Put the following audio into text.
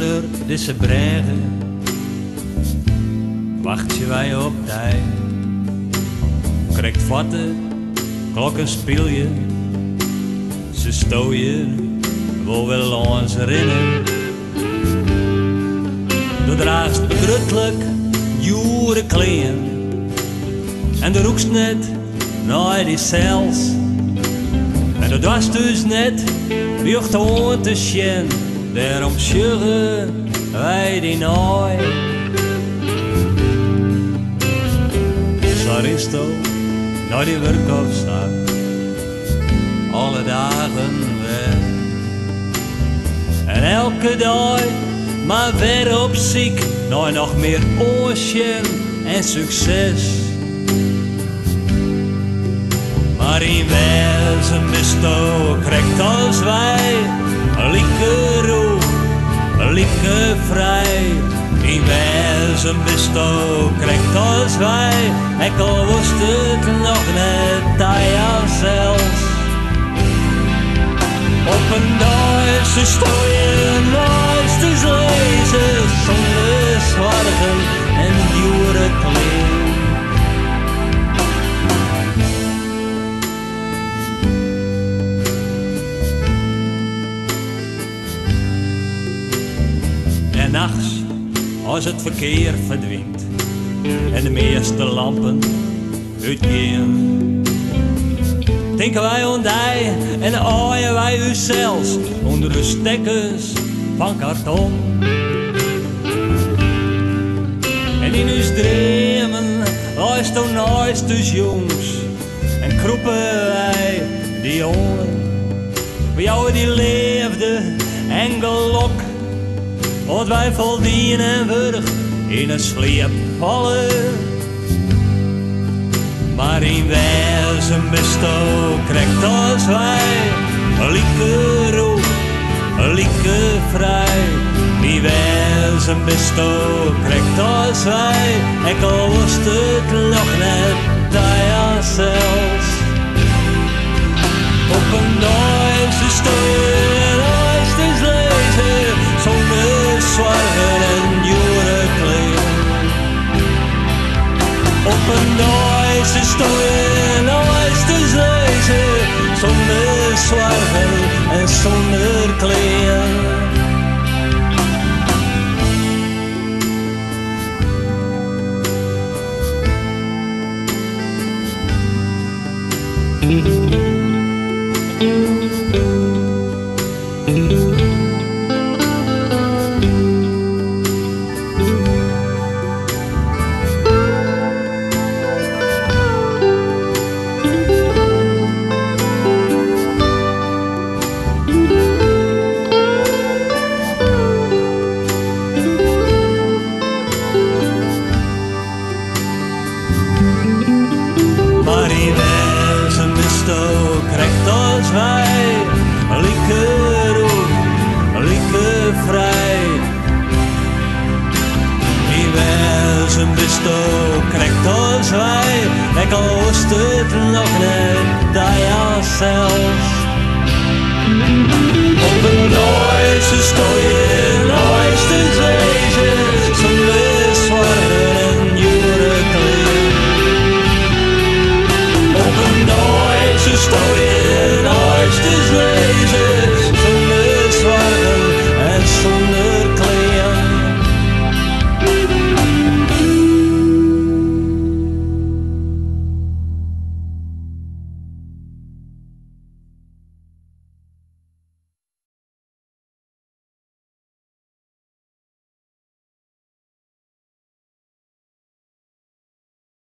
onder deze bregen wacht je wij op tijd. Krijgt vatten, klokken speel je, ze stooien, wil wel ons rennen. Du draagst begruttelijk jure kleren en de roekst net naar die cels. En dat was dus net wie ook toont te schen, daarom schuggen wij die nooi. Saristo, naar die werkopstap, alle dagen weg. En elke dag maar weer op ziek, naar nog meer ocean en succes. Maar in wezen besto krijgt als wij een lieke roep, een lieke vrij. In wezen besto krijgt als wij, ik al wist het nog net dat zelfs. Op een dag ze stoeien naast de lezen, zonder zorgen en dure kleding. En nachts, als het verkeer verdwijnt en de meeste lampen uitgaan, denken wij aan die en aaien wij u zelfs onder de stekkers van karton. En in uw dromen luist o naast dus jongs en kroepen wij die jongen. Bij jou die leefde en gelok, want wij voldienen en wurg in een sleep vallen. Maar in wezen besto krijgt als wij een lieke roep, een lieke vrij. In wezen besto krijgt als wij, ik al wist het nog net dat zelfs. Op een dag ze stoeien als het lezen, zonder zorgen en dure kleren. Op een dag ze stoeien als het lezen, zonder zorgen en zonder kleren. Maar in wezen besto krijgt als wij een lieke roep, een lieke vrij. In wezen besto krijgt als wij, ik al wist het nog net dat zelf.